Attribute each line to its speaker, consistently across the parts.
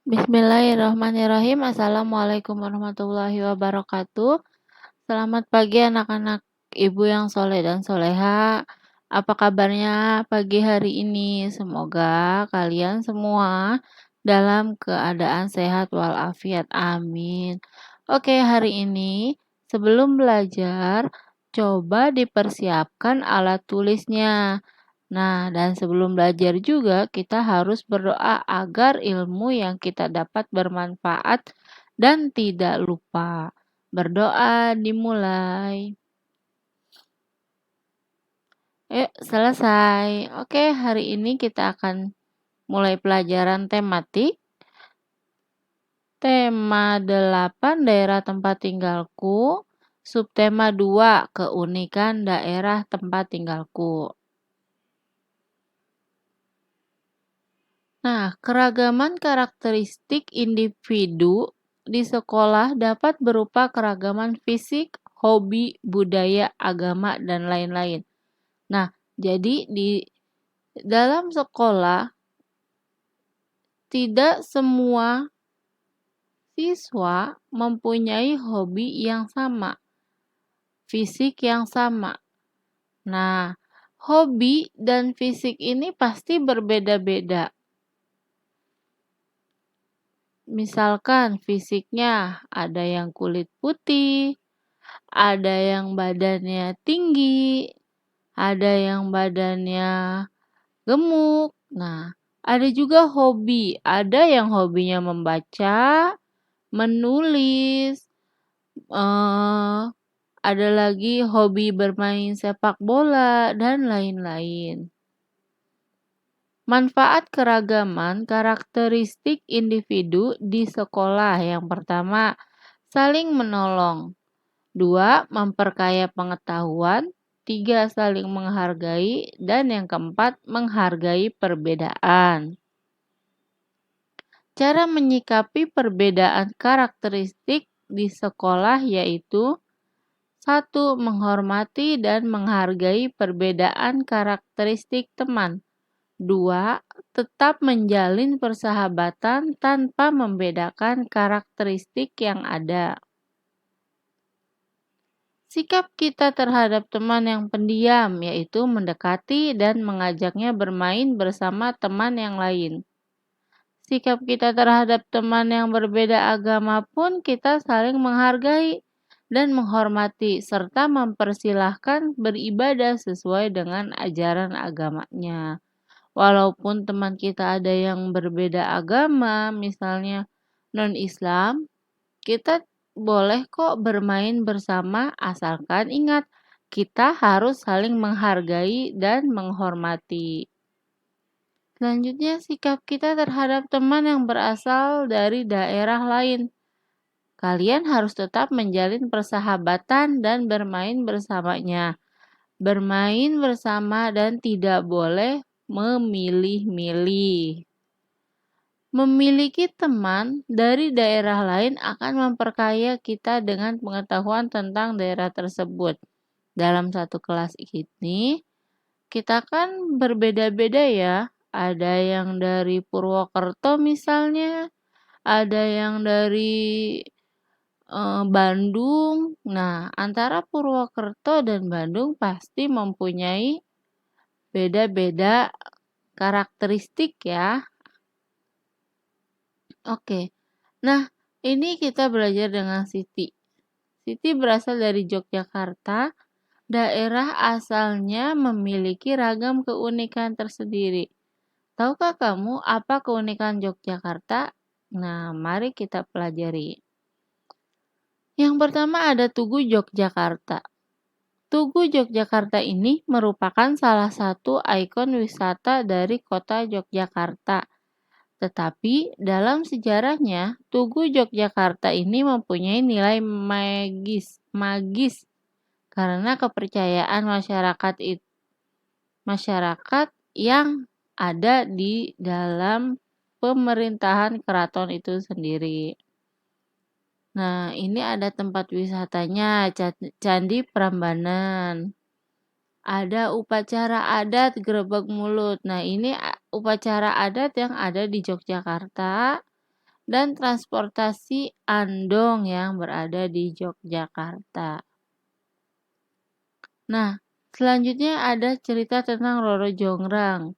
Speaker 1: Bismillahirrahmanirrahim. Assalamualaikum warahmatullahi wabarakatuh. Selamat pagi anak-anak ibu yang soleh dan soleha. Apa kabarnya pagi hari ini? Semoga kalian semua dalam keadaan sehat walafiat. Amin. Oke, hari ini sebelum belajar, coba dipersiapkan alat tulisnya. Nah, dan sebelum belajar juga kita harus berdoa agar ilmu yang kita dapat bermanfaat dan tidak lupa. Berdoa dimulai. Yuk, selesai. Oke, hari ini kita akan mulai pelajaran tematik. Tema 8, daerah tempat tinggalku. Subtema 2, keunikan daerah tempat tinggalku. Nah, keragaman karakteristik individu di sekolah dapat berupa keragaman fisik, hobi, budaya, agama, dan lain-lain. Nah, jadi di dalam sekolah tidak semua siswa mempunyai hobi yang sama, fisik yang sama. Nah, hobi dan fisik ini pasti berbeda-beda. Misalkan fisiknya ada yang kulit putih, ada yang badannya tinggi, ada yang badannya gemuk. Nah, ada juga hobi. Ada yang hobinya membaca, menulis, ada lagi hobi bermain sepak bola, dan lain-lain. Manfaat keragaman karakteristik individu di sekolah. Yang pertama, saling menolong. 2, memperkaya pengetahuan. 3, saling menghargai. Dan yang keempat, menghargai perbedaan. Cara menyikapi perbedaan karakteristik di sekolah yaitu 1. Menghormati dan menghargai perbedaan karakteristik teman. 2. Tetap menjalin persahabatan tanpa membedakan karakteristik yang ada. Sikap kita terhadap teman yang pendiam, yaitu mendekati dan mengajaknya bermain bersama teman yang lain. Sikap kita terhadap teman yang berbeda agama pun kita saling menghargai dan menghormati, serta mempersilahkan beribadah sesuai dengan ajaran agamanya. Walaupun teman kita ada yang berbeda agama, misalnya non-Islam, kita boleh kok bermain bersama asalkan ingat kita harus saling menghargai dan menghormati. Selanjutnya, sikap kita terhadap teman yang berasal dari daerah lain. Kalian harus tetap menjalin persahabatan dan bermain bersamanya. Bermain bersama dan tidak boleh memilih-milih. Memiliki teman dari daerah lain akan memperkaya kita dengan pengetahuan tentang daerah tersebut. Dalam satu kelas ini, kita kan berbeda-beda ya. Ada yang dari Purwokerto misalnya, ada yang dari Bandung. Nah, antara Purwokerto dan Bandung pasti mempunyai beda-beda karakteristik ya. Oke. Nah, ini kita belajar dengan Siti. Siti berasal dari Yogyakarta. Daerah asalnya memiliki ragam keunikan tersendiri. Tahukah kamu apa keunikan Yogyakarta? Nah, mari kita pelajari. Yang pertama ada Tugu Yogyakarta. Tugu Yogyakarta ini merupakan salah satu ikon wisata dari kota Yogyakarta. Tetapi dalam sejarahnya, Tugu Yogyakarta ini mempunyai nilai magis karena kepercayaan masyarakat yang ada di dalam pemerintahan keraton itu sendiri. Nah, ini ada tempat wisatanya, Candi Prambanan. Ada upacara adat Grebeg Mulut. Nah, ini upacara adat yang ada di Yogyakarta dan transportasi andong yang berada di Yogyakarta. Nah, selanjutnya ada cerita tentang Roro Jonggrang.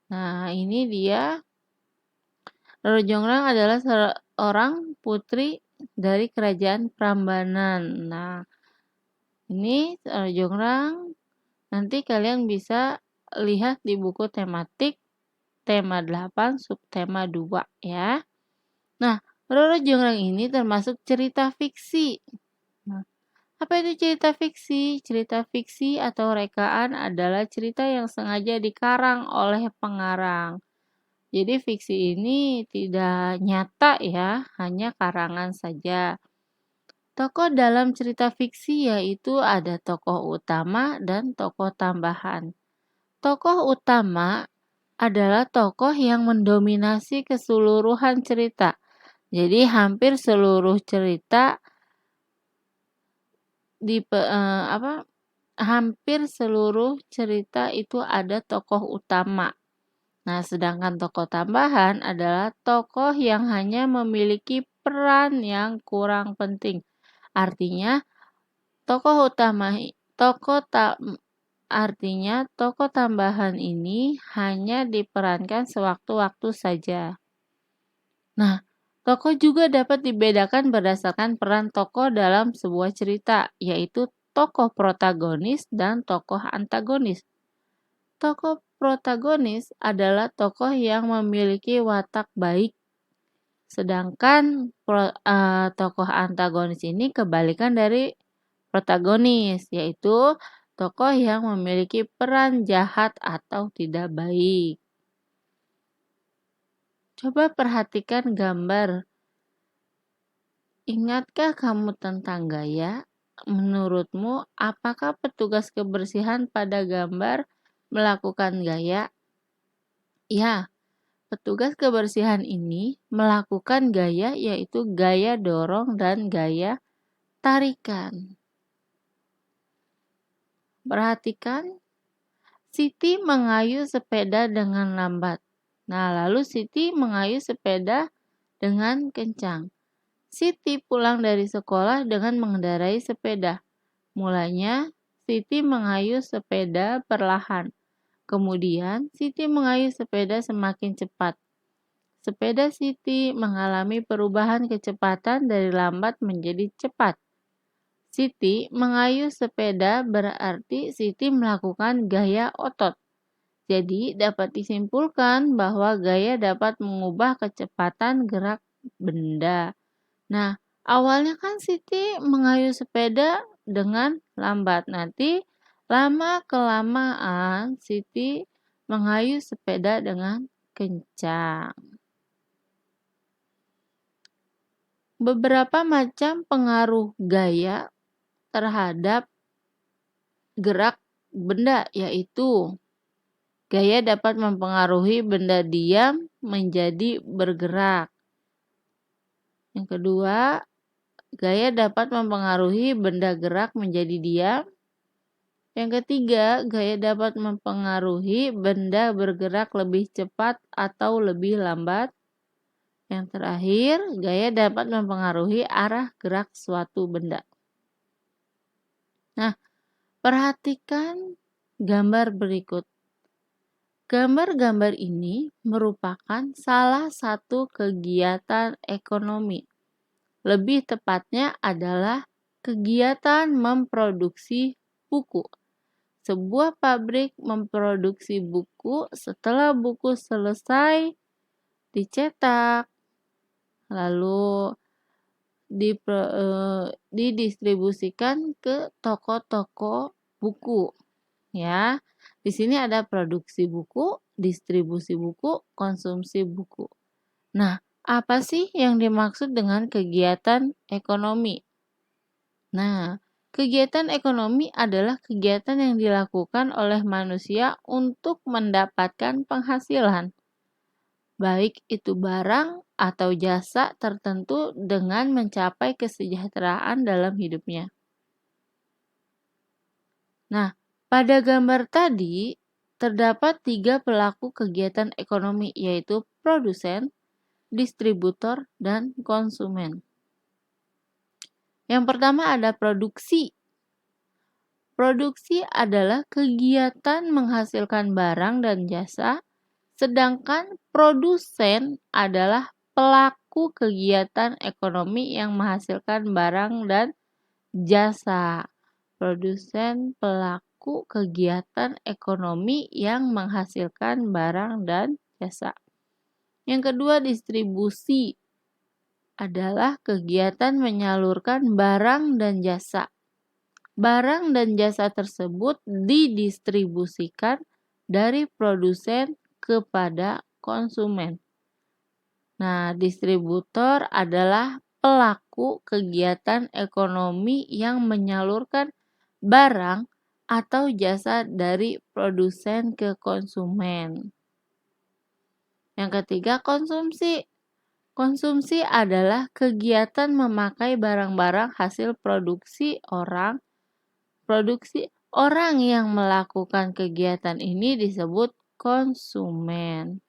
Speaker 1: Nah, ini dia. Roro Jonggrang adalah seorang putri dari kerajaan Prambanan. Nah, ini Roro Jonggrang nanti kalian bisa lihat di buku tematik tema 8 subtema 2 ya. Nah, Roro Jonggrang ini termasuk cerita fiksi. Nah, apa itu cerita fiksi? Cerita fiksi atau rekaan adalah cerita yang sengaja dikarang oleh pengarang. Jadi fiksi ini tidak nyata ya, hanya karangan saja. Tokoh dalam cerita fiksi yaitu ada tokoh utama dan tokoh tambahan. Tokoh utama adalah tokoh yang mendominasi keseluruhan cerita. Jadi hampir seluruh cerita hampir seluruh cerita itu ada tokoh utama. Nah, sedangkan tokoh tambahan adalah tokoh yang hanya memiliki peran yang kurang penting. Artinya, tokoh utama tokoh tambahan ini hanya diperankan sewaktu-waktu saja. Nah, tokoh juga dapat dibedakan berdasarkan peran tokoh dalam sebuah cerita, yaitu tokoh protagonis dan tokoh antagonis. Tokoh protagonis adalah tokoh yang memiliki watak baik, sedangkan tokoh antagonis ini kebalikan dari protagonis, yaitu tokoh yang memiliki peran jahat atau tidak baik. Coba perhatikan gambar. Ingatkah kamu tentang gaya? Menurutmu, apakah petugas kebersihan pada gambar melakukan gaya? Ya, petugas kebersihan ini melakukan gaya yaitu gaya dorong dan gaya tarikan. Perhatikan, Siti mengayuh sepeda dengan lambat. Nah, lalu Siti mengayuh sepeda dengan kencang. Siti pulang dari sekolah dengan mengendarai sepeda. Mulanya, Siti mengayuh sepeda perlahan. Kemudian, Siti mengayuh sepeda semakin cepat. Sepeda Siti mengalami perubahan kecepatan dari lambat menjadi cepat. Siti mengayuh sepeda berarti Siti melakukan gaya otot. Jadi, dapat disimpulkan bahwa gaya dapat mengubah kecepatan gerak benda. Nah, awalnya kan Siti mengayuh sepeda dengan lambat. Nanti lama-kelamaan Siti mengayuh sepeda dengan kencang. Beberapa macam pengaruh gaya terhadap gerak benda yaitu gaya dapat mempengaruhi benda diam menjadi bergerak. Yang kedua, gaya dapat mempengaruhi benda gerak menjadi diam. Yang ketiga, gaya dapat mempengaruhi benda bergerak lebih cepat atau lebih lambat. Yang terakhir, gaya dapat mempengaruhi arah gerak suatu benda. Nah, perhatikan gambar berikut. Gambar-gambar ini merupakan salah satu kegiatan ekonomi. Lebih tepatnya adalah kegiatan memproduksi buku. Sebuah pabrik memproduksi buku, setelah buku selesai dicetak, lalu didistribusikan ke toko-toko buku. Ya, di sini ada produksi buku, distribusi buku, konsumsi buku. Nah, apa sih yang dimaksud dengan kegiatan ekonomi? Nah, kegiatan ekonomi adalah kegiatan yang dilakukan oleh manusia untuk mendapatkan penghasilan, baik itu barang atau jasa tertentu dengan mencapai kesejahteraan dalam hidupnya. Nah, pada gambar tadi terdapat 3 pelaku kegiatan ekonomi yaitu produsen, distributor, dan konsumen. Yang pertama ada produksi. Produksi adalah kegiatan menghasilkan barang dan jasa, sedangkan produsen adalah pelaku kegiatan ekonomi yang menghasilkan barang dan jasa. Produsen pelaku kegiatan ekonomi yang menghasilkan barang dan jasa. Yang kedua, distribusi adalah kegiatan menyalurkan barang dan jasa. Barang dan jasa tersebut didistribusikan dari produsen kepada konsumen. Nah, distributor adalah pelaku kegiatan ekonomi yang menyalurkan barang atau jasa dari produsen ke konsumen. Yang ketiga, konsumsi. Konsumsi adalah kegiatan memakai barang-barang hasil produksi orang. Produksi orang yang melakukan kegiatan ini disebut konsumen.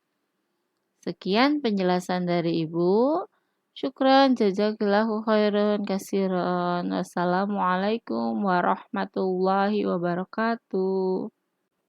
Speaker 1: Sekian penjelasan dari Ibu. Syukran, jazakillahu khairan kasiran. Wassalamualaikum warahmatullahi wabarakatuh.